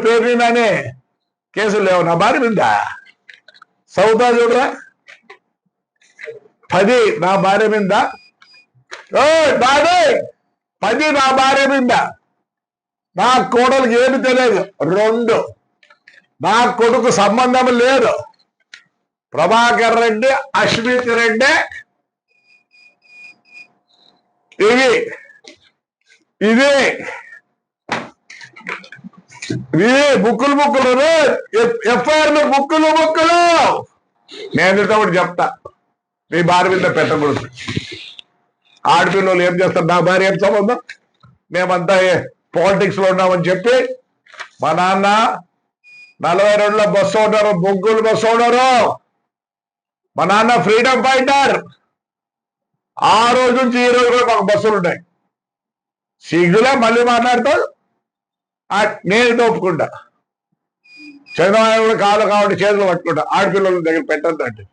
పేరు నానే కేసులు లేవు నా భార్య మీద. సౌతా చూడరా 10 నా భార్య మీద. నాదే 10 నా భార్య మీద. నా కోడలికి ఏమి తెలియదు. 2 నా కొడుకు సంబంధం లేదు. ప్రభాకర్ రెడ్డి, అశ్విత్ రెడ్డి, ఇది బుక్కులు ఎఫ్ఐఆర్లు బుక్కులు. నేను ఒకటి చెప్తా, మీ భార్య మీద పెట్టకూడదు. ఆడపిల్లలు ఏం చేస్తారు, నా భార్య ఏం సంబంధం, మేమంతా పాలిటిక్స్ లో ఉన్నామని చెప్పి మా నాన్న 42లో బస్సు ఉన్నారు, బొగ్గులు బస్సు ఉన్నారు. మా నాన్న ఫ్రీడమ్ ఫైటర్. ఆ రోజు నుంచి ఈ రోజు కూడా మాకు బస్సులు ఉన్నాయి. సిగ్గులే మళ్ళీ మాట్లాడతాడు. నేను ఒప్పుకుంటా. చంద్రబాబు కూడా కాదు కాబట్టి చేతులు పట్టుకుంటా, ఆడపిల్లల దగ్గర పెట్టద్దంటే.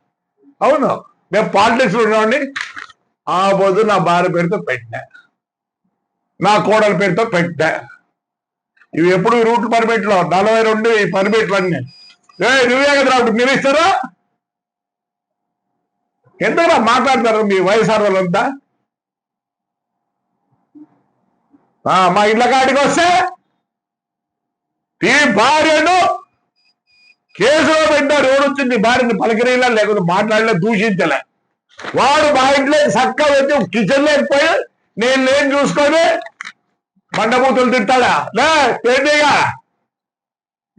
అవును, మేము పాలిటిక్స్ లో ఉన్నామండి. ఆ పొద్దు నా భార్య పేరుతో పెట్టా, నా కోడల పేరుతో పెట్టా. ఇవి ఎప్పుడు రూట్ పర్మిట్లో 42 పర్మిట్లు అన్నీ. నువ్వే కదా మీరు ఇస్తారా? ఎంతగా మాట్లాడతారు మీ వయసు వాళ్ళంతా? మా ఇళ్ళ కాడికి వస్తే ఈ భార్యను కేసులో పెట్టారు. ఎవరు వచ్చింది భార్యని పలకరీలా, లేకపోతే మాట్లాడలే, దూషించలే. వాడు మా ఇంట్లో చక్కగా వచ్చి కిచెన్ లేకపోయి నేను చూసుకొని బండబూతులు తిట్టాడా? లేగా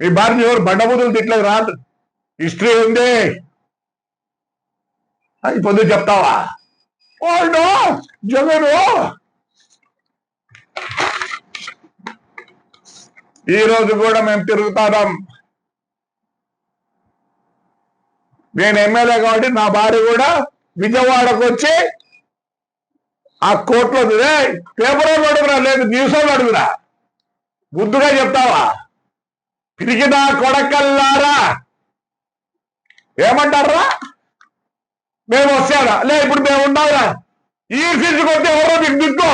మీ భార్యని ఎవరు బండబూతులు తిట్టలేదు, రాదు. హిస్టరీ ఉంది. అది పొద్దు చెప్తావా? వాడు జగను ఈ రోజు కూడా మేము తిరుగుతాం. నేను ఎమ్మెల్యే కాబట్టి నా భార్య కూడా విజయవాడకు వచ్చి ఆ కోర్టులో పేపర్ వాళ్ళు అడుగురా, లేదు న్యూస్ వాళ్ళు అడుగురా. బుద్ధుగా చెప్తావా? పిరికి నా కొడకల్లారా ఏమంటారా? మేము వస్తారా? లే ఇప్పుడు మేము ఉండాలా? ఈ ఫీజు కొట్టి ఎవరో మీకు దిక్కో.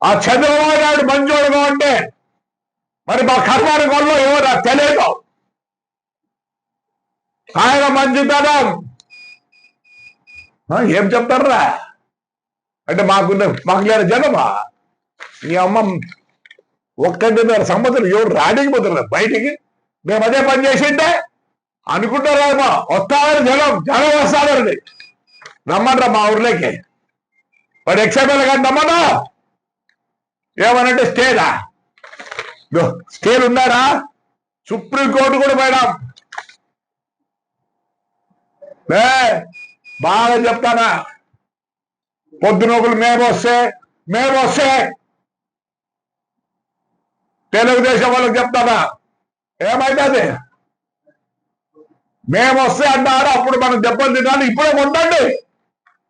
ఆ చంద్రబాబు నాయుడు మంచోడుగా ఉంటే మరి మా కర్మాని వల్ల ఎవరు తెలియదు. ఆయన మంచితనం ఏం చెప్తారా అంటే మాకు లేని జనమా? ఈ అమ్మ 1.5 సంవత్సరం ఎవరు రాడిగిపోతున్నారు బయటికి. మేము అదే పని చేసింటే అనుకుంటారేమో వస్తామని జనం వస్తాడండి. రమ్మంటారా మా ఊర్లోకి? వాడు ఎక్సైబల్ కానీ రమ్మన్నా. ఏమనంటే స్టేలు ఉన్నారా? సుప్రీంకోర్టు కూడా పోయినాం. బాగా చెప్తానా, పొద్దునొకలు మేము వస్తే తెలుగుదేశం వాళ్ళకి చెప్తానా ఏమైతుంది? మేము వస్తే అంటారు, అప్పుడు మనం దెబ్బలు తినాలి. ఇప్పుడే ఉండండి,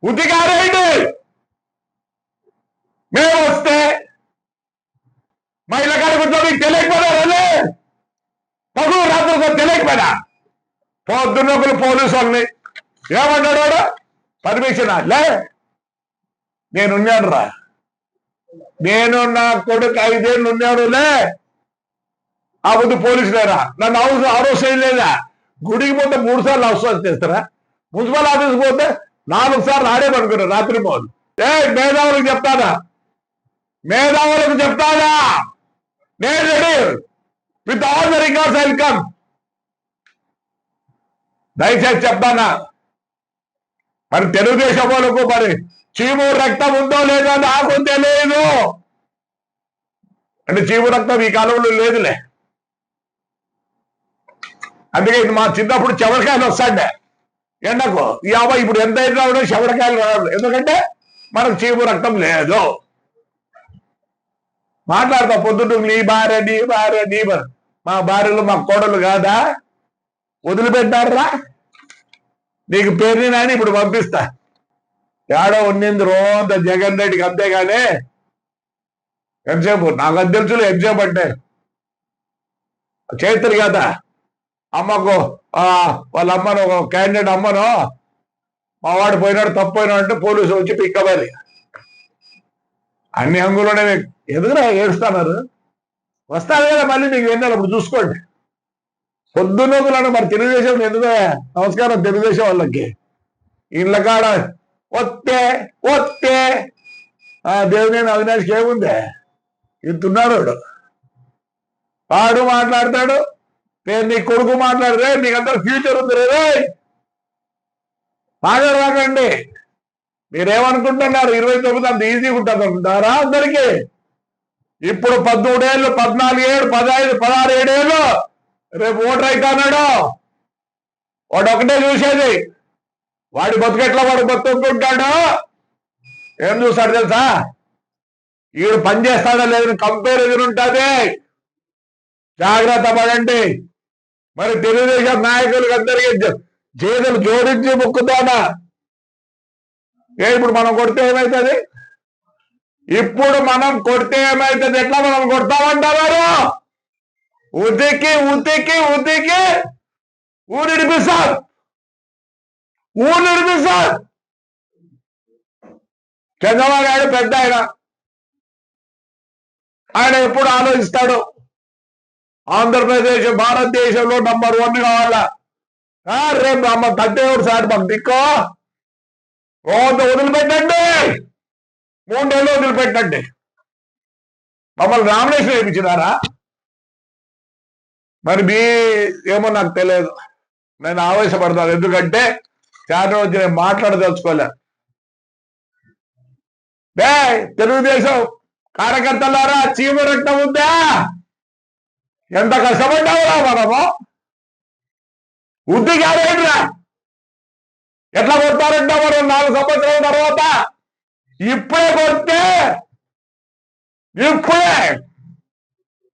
ఉతికారేయండి. మేము వస్తే మహిళ గారి కొంచెం మీకు తెలియకపోయినా, పగులు రాత్రి తెలియకపోయినా పొద్దున్నొకలు పోలీసు వాళ్ళని ఏమన్నాడు వాడు? పర్మిషన్ లే, నేనున్నాను రా, నేను నా కొడుకు 5 ఏళ్ళు ఉన్నాడు లే. ఆ ముందు పోలీసు లేరా? నన్ను అరెస్ట్ చేయలేదా? గుడికి పోతే 3 సార్లు అరెస్ట్ చేస్తారా? మున్సిపల్ ఆఫీస్కి పోతే 4 సార్లు ఆడేమనుకున్నారు రాత్రి పోదు. మేధావులకు చెప్తానా నేను ready with all the records I will come. దయచేసి చెప్తానా, మరి తెలుగుదేశం వాళ్ళకు మరి చీము రక్తం ఉందో లేదో నాకు తెలియదు. అంటే చీము రక్తం ఈ కాలంలో లేదులే. అందుకే మా చిన్నప్పుడు చెవరకాయలు వస్తాండే ఎండకు. ఈ అబ్బాయి ఇప్పుడు ఎంత అయినా కూడా చెవరకాయలు రాదు, ఎందుకంటే మనకు చీము రక్తం లేదు. మాట్లాడతా పొద్దున్న నీ భార్య మా భార్యలు మా కోడలు కాదా? వదిలిపెట్టారా? నీకు పేరుని నాని ఇప్పుడు పంపిస్తా. ఏడో ఉన్నింది రోజంత జగన్ రెడ్డికి, అంతేగానే ఎంతసేపు నాకు అది తెలుసులే. ఎంతసేపు అంటే చైత్రి కదా అమ్మకు వాళ్ళ అమ్మను, ఒక క్యాండిడేట్ అమ్మను మా వాడు పోయినాడు తప్పు పోయినాడు అంటే పోలీసు వచ్చి పిక్కబడి అన్ని హంగులోనే ఎదుగురా ఏడుస్తున్నారు. వస్తారు కదా మళ్ళీ మీకు వెన్నెల ఇప్పుడు చూసుకోండి. పొద్దున్నోగులను మరి తెలుగుదేశం ఎందుకు నమస్కారం తెలుగుదేశం వాళ్ళకి ఇళ్ళ కాడ వస్తే వస్తే దేవుని అవినాష్కి ఏముంది ఇంతున్నాడు వాడు మాట్లాడతాడు. నీ కొడుకు మాట్లాడితే నీకంతా ఫ్యూచర్ ఉంది రే మాట్లాడరాకండి. మీరేమనుకుంటున్నారు 29 అంత ఈజీగా ఉంటుంది అనుకుంటారా అందరికీ? ఇప్పుడు 13 ఏళ్ళు 14 ఏళ్ళు 15 16 ఏళ్ళు రేపు ఓటర్ అయితే అన్నాడు. వాడు ఒకటే చూసేది వాడి బతుకెట్లా వాడు బతుకుంటాడు. ఏం చూస్తాడు తెలుసా? ఈడు పని చేస్తాడా లేదని కంపారిజన్ ఉంటుంది. జాగ్రత్త పడండి. మరి తెలుగుదేశం నాయకులకు అందరికీ చేతులు జోడించి మొక్కుతానా? ఇప్పుడు మనం కొడితే ఏమవుతుంది? ఇప్పుడు మనం కొడితే ఏమవుతుంది? ఎట్లా మనం కొడతామంటారు? ఉతికి ఉతికి ఉతికి ఊరిడిపిస్తారు. చంద్రబాబు నాయుడు పెద్ద ఆయన ఎప్పుడు ఆలోచిస్తాడు ఆంధ్రప్రదేశ్ భారతదేశంలో నంబర్ 1 కావాలా? రేపు అమ్మ తట్టేవాడు సార్ మాకు దిక్కో వదిలిపెట్టండి. 3 ఏళ్ళు వదిలిపెట్టండి. మమ్మల్ని నామినేషన్ వేయించినారా? మరి మీ ఏమో నాకు తెలియదు. నేను ఆవేశపడతాను. ఎందుకంటే చాలా రోజు నేను మాట్లాడదలుచుకోలే. తెలుగుదేశం కార్యకర్తలారా చీమ రక్తం ఉందా? ఎంత కష్టపడ్డావురా మనము? ఉద్దిగారేంట్రా ఎట్లా కొడతారంట మనం 4 సంవత్సరాల తర్వాత? ఇప్పుడే కొడితే ఇప్పుడే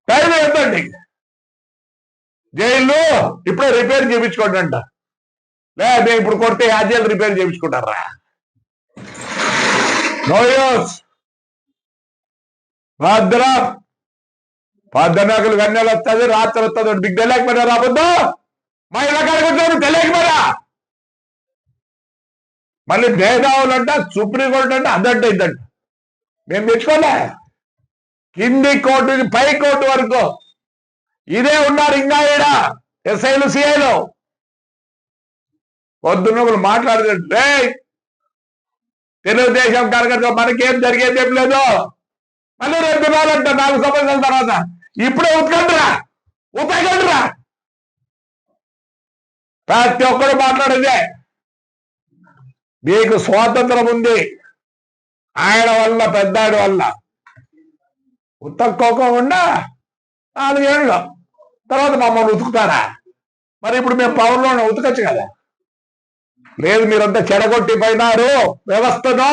టైం ఎంతండి? జైలు ఇప్పుడే రిపేర్ చేయించుకోండి అంట. లేదు ఇప్పుడు కొడితే యాజీలు రిపేర్ చేయించుకుంటారా? No use. భద్రం పద్దనాకులు గన్నెలు వస్తుంది, రాత్రి వస్తుంది. మీకు తెలియకపోయినా రాబోద్దు. మా ఇలా కనుకుంటాను తెలియకపోయినా మళ్ళీ భేదావులు అంట, సుప్రీంకోర్టు అంటే అదంట ఇద్దంట. మేము తెచ్చుకోలే. కింది కోర్టు నుంచి పై కోర్టు వరకు ఇదే ఉన్నారు. ఇంకా ఈడ ఎస్ఐలు సిఐలు పొద్దున్నోళ్ళు మాట్లాడుతుంటే తెలుగుదేశం కార్యకర్త మనకేం జరిగేదేం లేదు. మళ్ళీ రేపు తినాలంట 4 సంవత్సరాల తర్వాత. ఇప్పుడే ఉతకండిరా. ప్రతి ఒక్కరు మాట్లాడేదే. మీకు స్వాతంత్రం ఉంది. ఆయన వల్ల పెద్దాడి వల్ల ఉతక్కోకుండా 4 ఏళ్ళు తర్వాత మమ్మల్ని ఉతుకుతారా? మరి ఇప్పుడు మేము పవర్లో ఉతకచ్చు కదా. లేదు మీరంతా చెడగొట్టిపోయినారు వ్యవస్థను.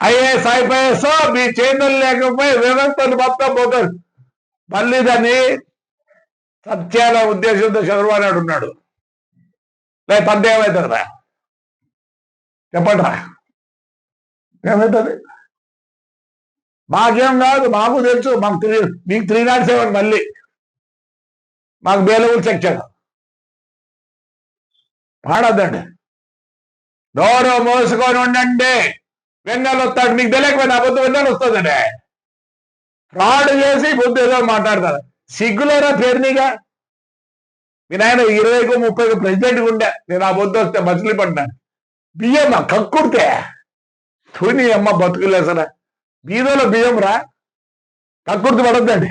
ఐఏఎస్ ఐపీఎస్ మీ చేతులు లేకపోయి వ్యవస్థను మొత్తం పోతారు. మళ్ళీ దాన్ని సత్యాల ఉద్దేశంతో చంద్రబాబు నాయుడు ఉన్నాడు. లేదు తండ్రి ఏమవుతుందిరా చెప్పండి రా. ఏమవుతుంది? మాకేం కాదు, మాకు తెలుసు. మీకు 307 మళ్ళీ మాకు బేలవులు సెక్షన్ పాడద్దండి. నోరు మోసుకొని ఉండండి. వెన్నెలు వస్తాడు. మీకు తెలియకపోయినా బుద్ధి వెన్నెలు వస్తుందండి. ఫ్రాడ్ చేసి బుద్ధి ఏదో మాట్లాడతారు. సిగ్గులేరా పేరునిగా? మీ నాయన 20కు 30కు ప్రెసిడెంట్గా ఉండే. నేను ఆ బుద్ధి వస్తే మచిలీపట్టినాను. బియ్యం కక్కుడితే తుని అమ్మ బతుకులేసరా. బీదోలో బియ్యం రా కక్కుర్తి పడద్దండి.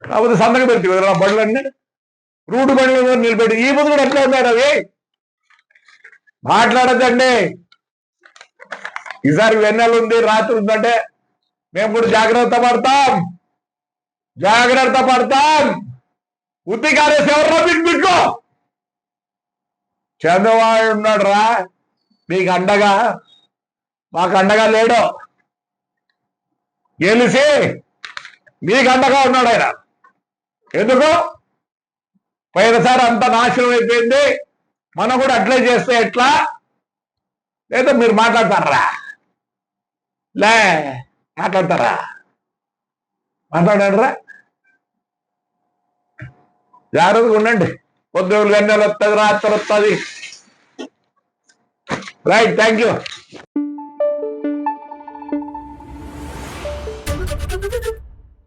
కాకపోతే సంతకం పెట్టి కదా బండ్లన్నీ రూటు బండ్లు నిలబెట్టి ఈ బుద్ధి కూడా ఎట్లా ఉన్నాడు? అవి మాట్లాడద్దండి. ఈసారి వెన్నెల ఉంది, రాత్రి ఉందంటే మేము కూడా జాగ్రత్త పడతాం. ఉత్తికారేసి ఎవర్రా మీకు చంద్రబాబు ఉన్నాడు రా మీకు అండగా. మాకు అండగా లేడు. గెలిచి మీకు అండగా ఉన్నాడు ఆయన. ఎందుకు? పోయినసారి అంత నాశనం అయిపోయింది. మనం కూడా అట్లే చేస్తే ఎట్లా? లేదా మీరు మాట్లాడతారా? మాట్లాడారా? జాగ్రత్తగా ఉండండి. పొద్దులు గన్నెలు వస్తుంది, రాత్రి వస్తుంది. Right, thank you.